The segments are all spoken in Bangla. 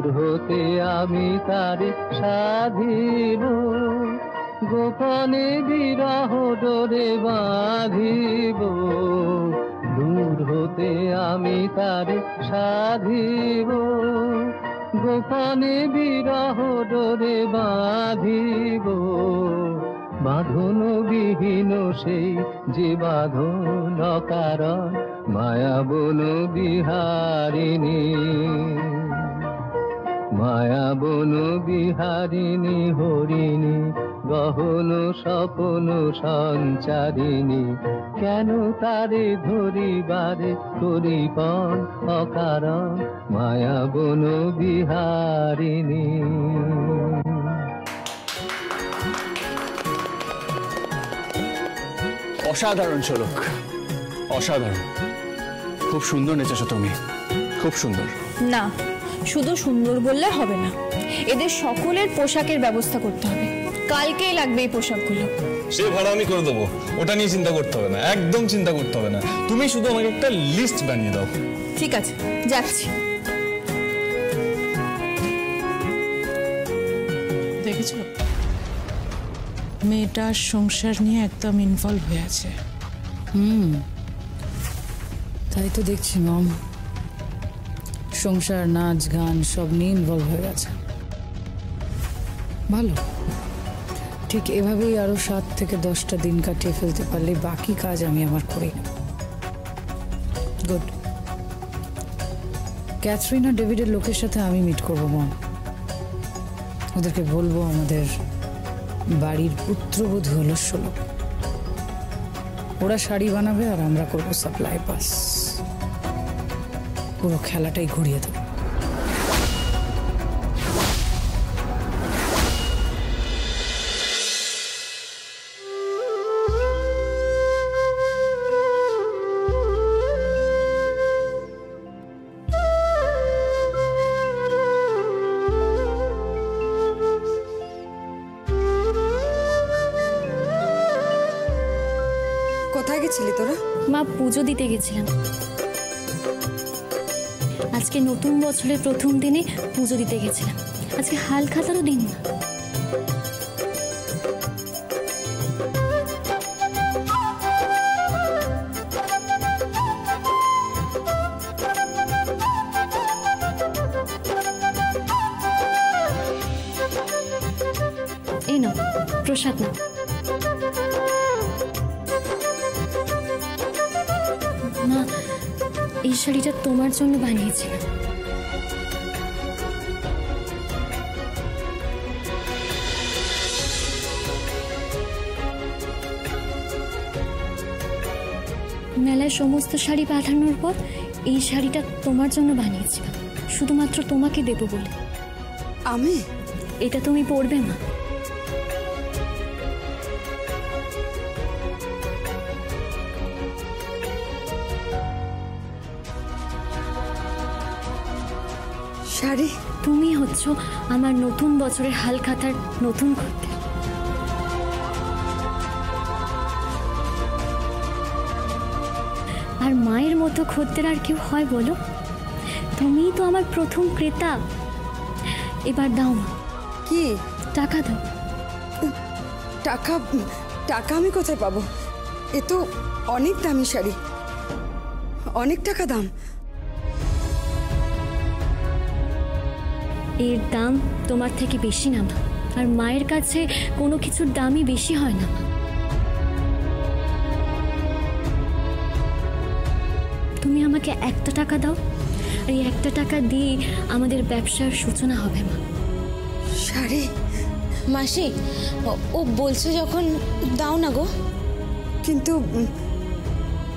দূর হতে আমি তারে সাধিব, গোপনে বিরহ ডোরে বাঁধিব। দূর হতে আমি তারে সাধিব, গোপনে বিরহ ডোরে বাঁধিব। বাঁধন বিহীন সেই যে বাঁধন কারণ, মায়া বন বিহারিণী, মায়া বন বিহারিণী হরিণী, গহন স্বপন সঞ্চারিণী। কেন তারে ধরিবারে করিপন অকারণ, মায়া বন বিহারিণী। অসাধারণ ঝলক, অসাধারণ। খুব সুন্দর নেচেছো তুমি, খুব সুন্দর। না, শুধু সুন্দর বললে হবে না, এদের সকলের পোশাকের ব্যবস্থা করতে হবে। কালকেই লাগবে এই পোশাকগুলো। সে ভাড়া আমি করে দেবো, ওটা নিয়ে চিন্তা করতে হবে না, একদম চিন্তা করতে হবে না। তুমি শুধু আমাকে একটা লিস্ট বানিয়ে দাও। ঠিক আছে, যাচ্ছি। দেখেছো, মেয়েটার সংসার নিয়ে একদম ইনভলভ হয়ে আছে। তাই তো দেখছি মম, সংসার, নাচ, গান সব নিয়ে ইনভলভ হয়ে গেছে। ভালো, ঠিক এভাবেই আরো 7 থেকে 10টা দিন কাটিয়ে ফেলতে পারলে বাকি কাজ আমি আমার করি নেব। গুড। ক্যাথরিন আর ডেভিডের লোকের সাথে আমি মিট করবো মম। ওদেরকে বলবো আমাদের বাড়ির পুত্রবধূ হলো 16। ওরা শাড়ি বানাবে আর আমরা করবো সাপ্লাই। বাস, পুরো খেলাটাই ঘুরিয়ে দেবো। কোথায় গেছিলি তোরা? মা, পুজো দিতে গেছিলাম। আজকে নতুন বছরের প্রথম দিনে পুজো দিতে গেছিলাম। আজকে হালখাতারও দিন না। এই নাও প্রসাদ নাও। মা, এই শাড়িটা তোমার জন্য বানিয়েছিলাম। মেলায় সমস্ত শাড়ি পাঠানোর পর এই শাড়িটা তোমার জন্য বানিয়েছিলাম, শুধুমাত্র তোমাকে দেবো বলে। আমি? এটা তুমি পরবে মা। শাড়ি? তুমি হচ্ছ আমার নতুন বছরের হালখাতার নতুন খদ্দের। আর মায়ের মতো খদ্দের আর কেউ হয় বলো? তুমিই তো আমার প্রথম ক্রেতা। এবার দাও মা। কি? টাকা দাও। টাকা? টাকা আমি কোথায় পাবো? এ তো অনেক দামি শাড়ি, অনেক টাকা দাম। এর দাম তোমার থেকে বেশি না মা, আর মায়ের কাছে কোনো কিছুর দামই বেশি হয় না মা। তুমি আমাকে 1 টাকা দাও, আর এই 1 টাকা দিয়ে আমাদের ব্যবসার সূচনা হবে মা। শাড়ি? মাসি, ও বলছে যখন দাও না গো। কিন্তু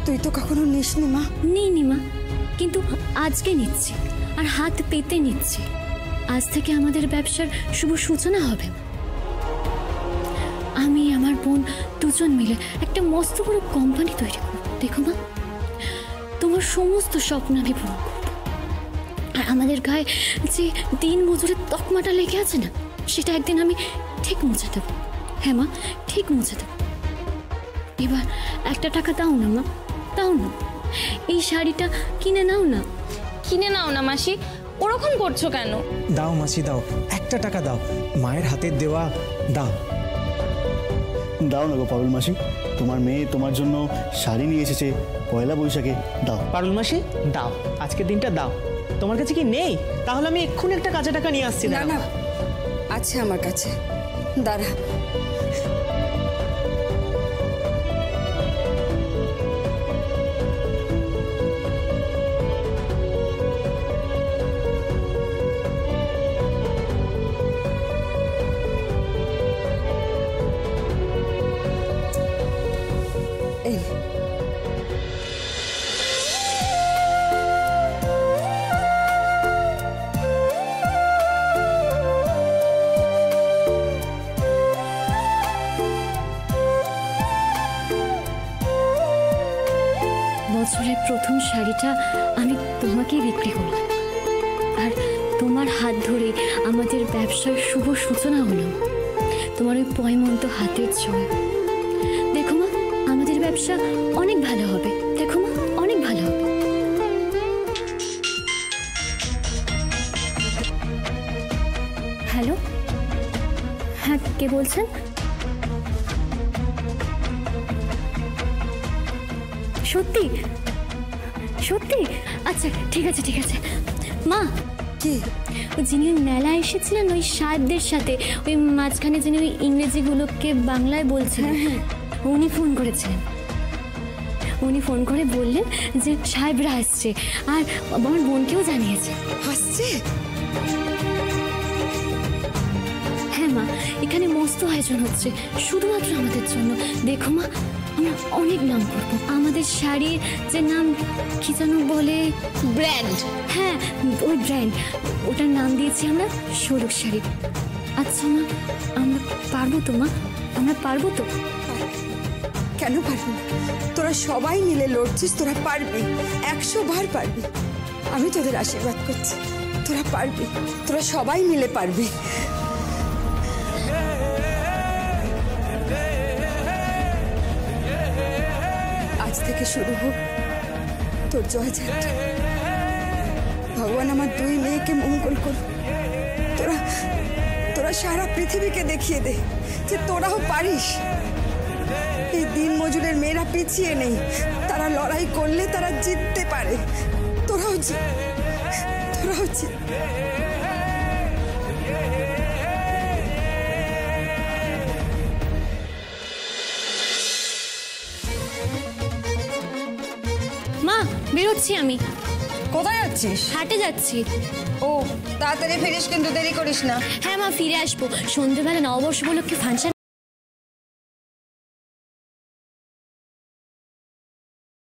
তুই তো কখনো নিসনি মা। নিইনি মা, কিন্তু আজকে নিচ্ছি, আর হাত পেতে নিচ্ছি। আজ থেকে আমাদের ব্যবসার শুভ সূচনা হবে। আমি আমার বোন দুজন মিলে একটা মস্ত বড় কোম্পানি তৈরি করব। দেখো মা, তোমার সমস্ত স্বপ্ন আমি পূরণ করব। আর আমাদের গায়ে যে দিন মজুরের তকমাটা লেগে আছে না, সেটা একদিন আমি ঠিক মুছে দেব। হ্যাঁ মা, ঠিক মুছে দেব। এবার 1 টাকা দাও না মা, দাও না। এই শাড়িটা কিনে নাও না। কিনে নাও না মাসি, ওরকম করছো কেন? দাও মাসি দাও, 1টা টাকা দাও, মায়ের হাতের দেওয়া, দাও। দাও না গো পারুল মাসি, তোমার মেয়ে তোমার জন্য শাড়ি নিয়ে এসেছে পয়লা বৈশাখে, দাও। পারুল মাসি দাও, আজকের দিনটা দাও। তোমার কাছে কি নেই? তাহলে আমি এক্ষুনি একটা কাঁচা টাকা নিয়ে আসছি। না না, আছে আমার কাছে, দাঁড়া। এই বছরের প্রথম শাড়িটা আমি তোমাকেই বিক্রি করলাম, আর তোমার হাত ধরে আমাদের ব্যবসার শুভ সূচনা হলো। তোমার ওই পয়মন্ত হাতের ছোঁয়া। দেখো মা, আমাদের ব্যবসা অনেক ভালো হবে। দেখো মা, অনেক ভালো হবে। হ্যালো, হ্যাঁ কে বলছেন? সত্যি সত্যি? আচ্ছা ঠিক আছে ঠিক আছে। মা, কি? যিনি ওই মেলায় এসেছিলেন ওই সাহেবদের সাথে, ওই মাঝখানে যিনি ওই ইংরেজিগুলোকে বাংলায় বলছিলেন, উনি ফোন করেছিলেন। উনি ফোন করে বললেন যে সাহেবরা আসছে, আর আমার বোনকেও জানিয়েছে। আসছে? হ্যাঁ মা, এখানে মস্ত আয়োজন হচ্ছে শুধুমাত্র আমাদের জন্য। দেখো মা, আমরা অনেক নাম করবো। আমাদের শাড়ির যে নাম কি যেন বলে, ব্র্যান্ড। হ্যাঁ ওই ব্র্যান্ড, ওটার নাম দিয়েছি আমরা শোলক শাড়ি। আচ্ছা মা, আমরা পারবো তো মা? আমরা পারবো তো? কেন পারবি না? তোরা সবাই মিলে লড়ছিস, তোরা পারবি, 100 বার পারবি। আমি তোদের আশীর্বাদ করছি, তোরা পারবি, তোরা সবাই মিলে পারবি। আজ থেকে শুরু হোক তোর জয়যাত্রা। ভগবান আমার 2 মেয়েকে মঙ্গল করুন। তোরা তোরা সারা পৃথিবীকে দেখিয়ে দে যে তোরাও পারিস। এই দিন মজুরের মেয়েরা পিছিয়ে নেই, তারা লড়াই করলে তারা জিততে পারে। তোরাও জিত, তোরাও জিত। মা, বেরোচ্ছি আমি। কোথায় যাচ্ছিস? হাটে যাচ্ছি। ও, তাড়াতাড়ি ফিরিস কিন্তু, দেরি করিস না। হ্যাঁ মা, ফিরে আসবো। সন্ধ্যেবেলা নববর্ষ উপলক্ষে ফাংশন